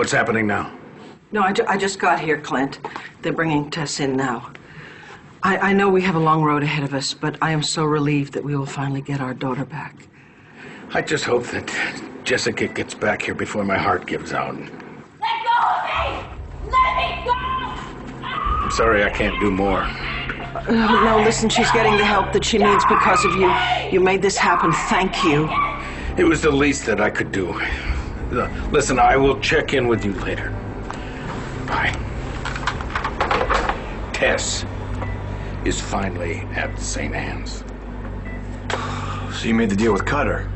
What's happening now? No, I just got here, Clint. They're bringing Tess in now. I know we have a long road ahead of us, but I am so relieved that we will finally get our daughter back. I just hope that Jessica gets back here before my heart gives out. Let go of me! Let me go! I'm sorry I can't do more. No, listen, she's getting the help that she needs because of you. You made this happen. Thank you. It was the least that I could do. Listen, I will check in with you later. Bye. Tess is finally at St. Anne's. So you made the deal with Cutter?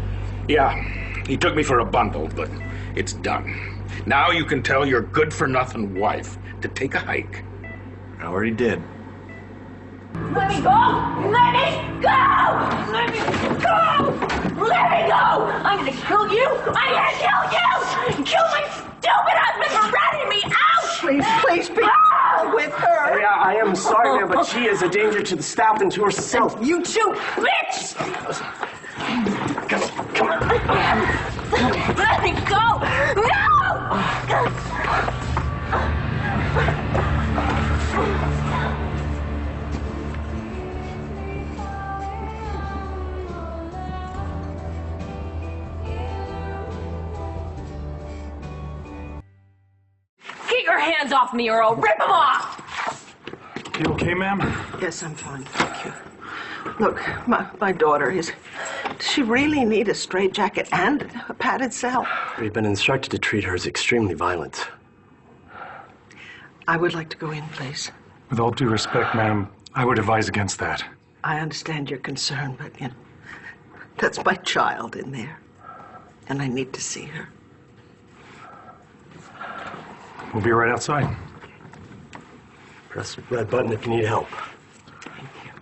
Yeah, he took me for a bundle, but it's done. Now you can tell your good-for-nothing wife to take a hike. I already did. Let me go! Let me go! Let me go! Let me go! I'm gonna kill you! I'm gonna kill you! Kill my stupid husband for ratting me out! Please be with her. Yeah, I am sorry, ma'am, but she is a danger to the staff and to herself. You too, bitch! Come on. Let me go! No! Get your hands off me or I'll rip them off! You okay, ma'am? Yes, I'm fine, thank you. Look, my daughter does she really need a straitjacket and a padded cell? We've been instructed to treat her as extremely violent. I would like to go in, please. With all due respect, ma'am, I would advise against that. I understand your concern, but, you know, that's my child in there. And I need to see her. We'll be right outside. Press the red button if you need help. Thank you.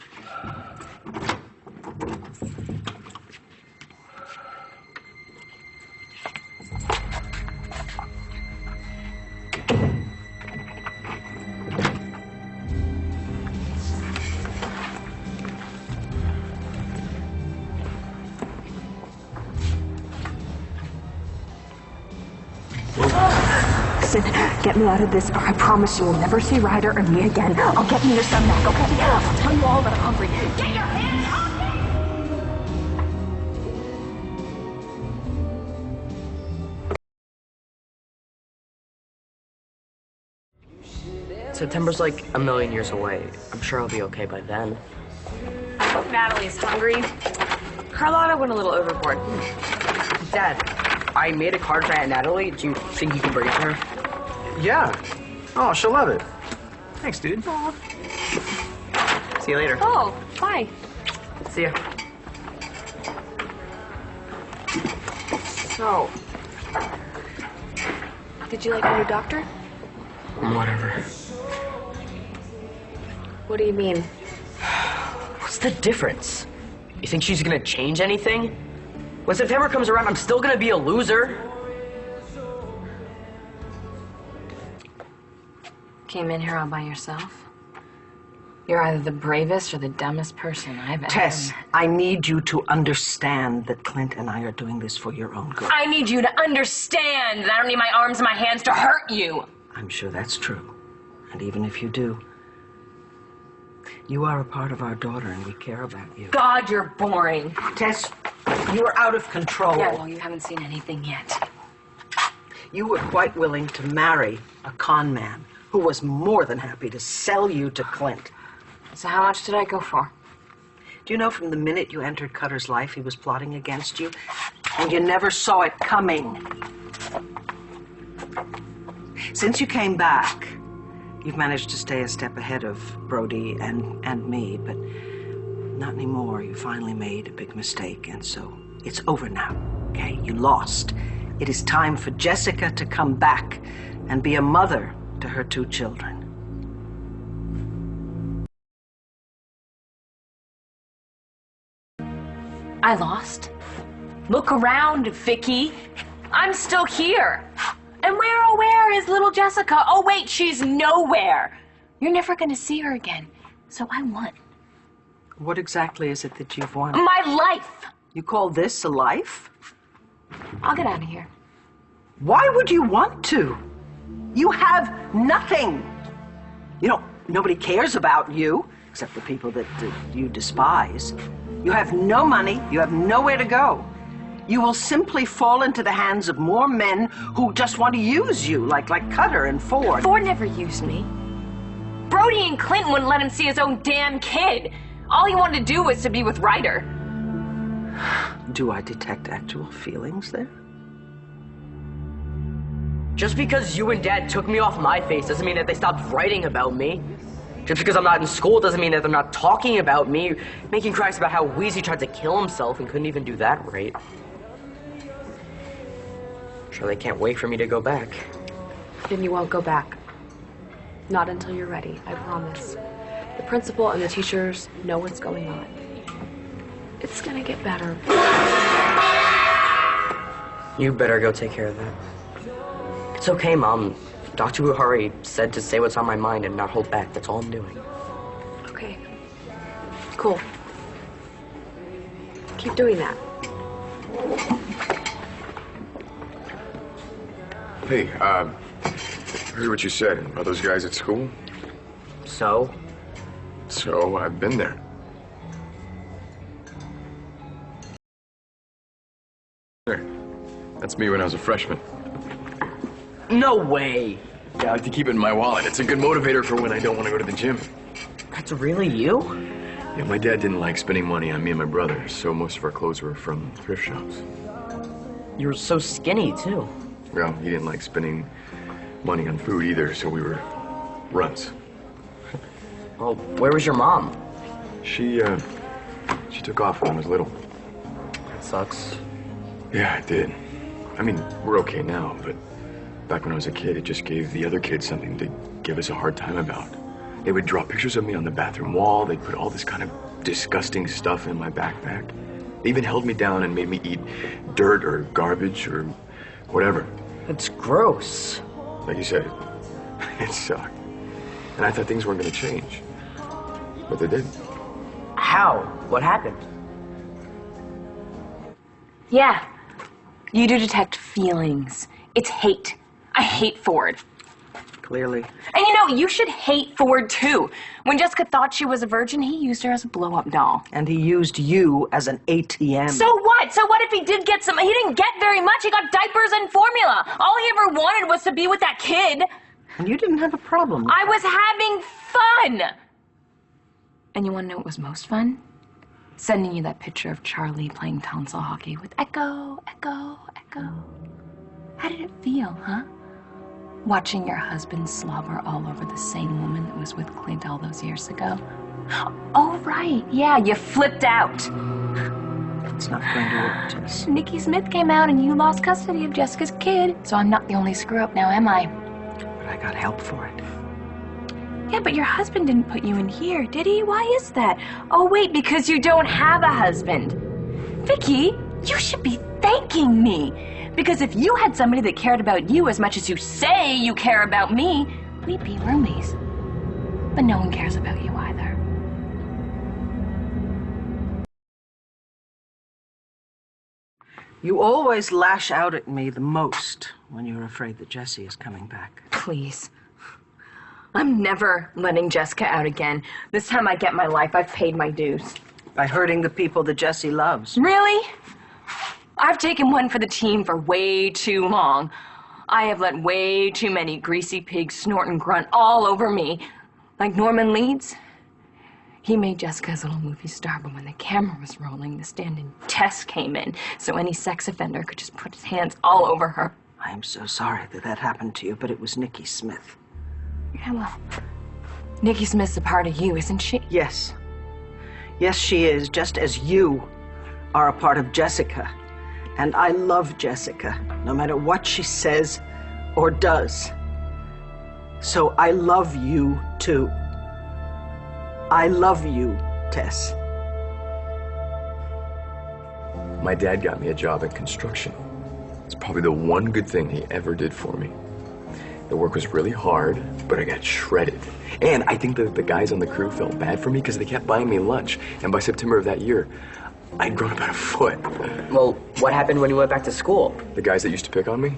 Listen, get me out of this, or I promise you will never see Ryder or me again. I'll get me your son back, okay? I'll tell you all that I'm hungry. Get your hands off me! September's like a million years away. I'm sure I'll be okay by then. I hope Natalie's hungry. Carlotta went a little overboard. Dad, I made a card for Aunt Natalie. Do you think you can bring it to her? Yeah. Oh, she'll love it. Thanks, dude. Aw. See you later. Oh, bye. See ya. So, did you like your new doctor? Whatever. What do you mean? What's the difference? You think she's gonna change anything? When September comes around, I'm still gonna be a loser. Came in here all by yourself? You're either the bravest or the dumbest person I've ever Tess, met. I need you to understand that Clint and I are doing this for your own good. I need you to understand that I don't need my arms and my hands to hurt you. I'm sure that's true. And even if you do, you are a part of our daughter and we care about you. God, you're boring. Tess, you are out of control. Yeah, well, you haven't seen anything yet. You were quite willing to marry a con man who was more than happy to sell you to Clint. So how much did I go for? Do you know from the minute you entered Cutter's life, he was plotting against you? And you never saw it coming. Since you came back, you've managed to stay a step ahead of Brody and me, but not anymore. You finally made a big mistake, and so it's over now, okay? You lost. It is time for Jessica to come back and be a mother to her 2 children. I lost? Look around, Vicky. I'm still here. And where is little Jessica? Oh, wait, she's nowhere. You're never gonna see her again. So I won. What exactly is it that you've won? My life! You call this a life? I'll get out of here. Why would you want to? You have nothing. You know, nobody cares about you, except the people that you despise. You have no money. You have nowhere to go. You will simply fall into the hands of more men who just want to use you, like Cutter and Ford. Ford never used me. Brody and Clinton wouldn't let him see his own damn kid. All he wanted to do was to be with Ryder. Do I detect actual feelings there? Just because you and Dad took me off my face doesn't mean that they stopped writing about me. Just because I'm not in school doesn't mean that they're not talking about me, making cracks about how Wheezy tried to kill himself and couldn't even do that right. Sure, they can't wait for me to go back. Then you won't go back. Not until you're ready, I promise. The principal and the teachers know what's going on. It's gonna get better. You better go take care of that. It's okay, Mom. Dr. Buhari said to say what's on my mind and not hold back. That's all I'm doing. Okay. Cool. Keep doing that. Hey, heard what you said about those guys at school. So? So, I've been there. That's me when I was a freshman. No way! Yeah, I like to keep it in my wallet. It's a good motivator for when I don't want to go to the gym. That's really you? Yeah, my dad didn't like spending money on me and my brother, so most of our clothes were from thrift shops. You were so skinny, too. Well, he didn't like spending money on food either, so we were runts. Well, where was your mom? She took off when I was little. That sucks. Yeah, it did. I mean, we're okay now, but back when I was a kid, it just gave the other kids something to give us a hard time about. They would draw pictures of me on the bathroom wall. They'd put all this kind of disgusting stuff in my backpack. They even held me down and made me eat dirt or garbage or whatever. It's gross. Like you said, it sucked. And I thought things weren't going to change. But they did. How? What happened? Yeah. You do detect feelings. It's hate. I hate Ford. Clearly. And you know, you should hate Ford too. When Jessica thought she was a virgin, he used her as a blow-up doll. And he used you as an ATM. So what? So what if he did get some? He didn't get very much. He got diapers and formula. All he ever wanted was to be with that kid. And you didn't have a problem. I was having fun. And you want to know what was most fun? Sending you that picture of Charlie playing tonsil hockey with Echo, Echo, Echo. How did it feel, huh? Watching your husband slobber all over the same woman that was with Clint all those years ago. Oh, right. Yeah, you flipped out. It's not going to work, Tess. Nikki Smith came out and you lost custody of Jessica's kid. So I'm not the only screw-up now, am I? But I got help for it. Yeah, but your husband didn't put you in here, did he? Why is that? Oh, wait, because you don't have a husband. Vicky, you should be thanking me. Because if you had somebody that cared about you as much as you say you care about me, we'd be roomies. But no one cares about you either. You always lash out at me the most when you're afraid that Jessie is coming back. Please. I'm never letting Jessica out again. This time I get my life. I've paid my dues. By hurting the people that Jessie loves. Really? I've taken one for the team for way too long. I have let way too many greasy pigs snort and grunt all over me. Like Norman Leeds. He made Jessica his little movie star, but when the camera was rolling, the stand-in Tess came in, so any sex offender could just put his hands all over her. I'm so sorry that happened to you, but it was Nikki Smith. Yeah, well, Nikki Smith's a part of you, isn't she? Yes. Yes, she is, just as you are a part of Jessica. And I love Jessica, no matter what she says or does. So I love you, too. I love you, Tess. My dad got me a job at construction. It's probably the one good thing he ever did for me. The work was really hard, but I got shredded. And I think that the guys on the crew felt bad for me because they kept buying me lunch. And by September of that year, I'd grown about a foot. Well, what happened when you went back to school? The guys that used to pick on me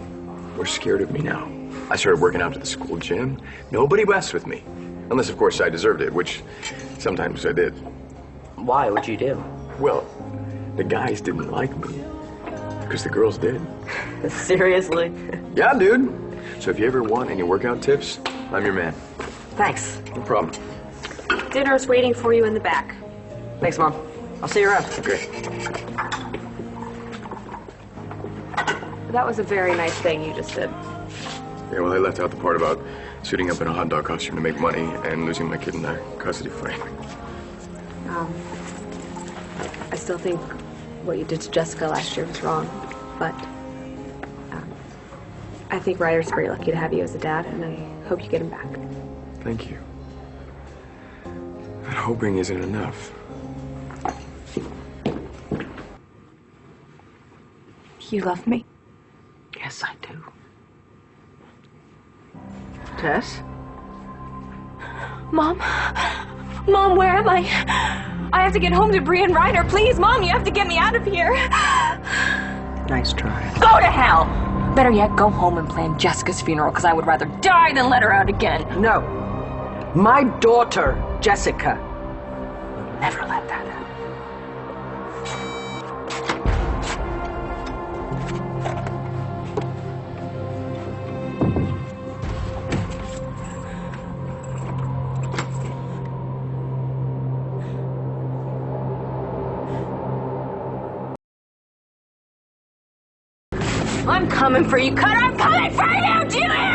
were scared of me now. I started working out at the school gym. Nobody messed with me. Unless, of course, I deserved it, which sometimes I did. Why? What'd you do? Well, the guys didn't like me. Because the girls did. Seriously? Yeah, dude. So if you ever want any workout tips, I'm your man. Thanks. No problem. Dinner's waiting for you in the back. Thanks, Mom. I'll see you around. Okay. That was a very nice thing you just did. Yeah, well, I left out the part about suiting up in a hot dog costume to make money and losing my kid in a custody fight. I still think what you did to Jessica last year was wrong, but I think Ryder's very lucky to have you as a dad, and I hope you get him back. Thank you. But hoping isn't enough. You love me? Yes, I do. Tess? Mom? Mom, where am I? I have to get home to Bree and Ryder. Please, Mom, you have to get me out of here. Nice try. Go to hell! Better yet, go home and plan Jessica's funeral, because I would rather die than let her out again. No. My daughter, Jessica, will never let that happen. I'm coming for you, Cutter! I'm coming for you! Do you hear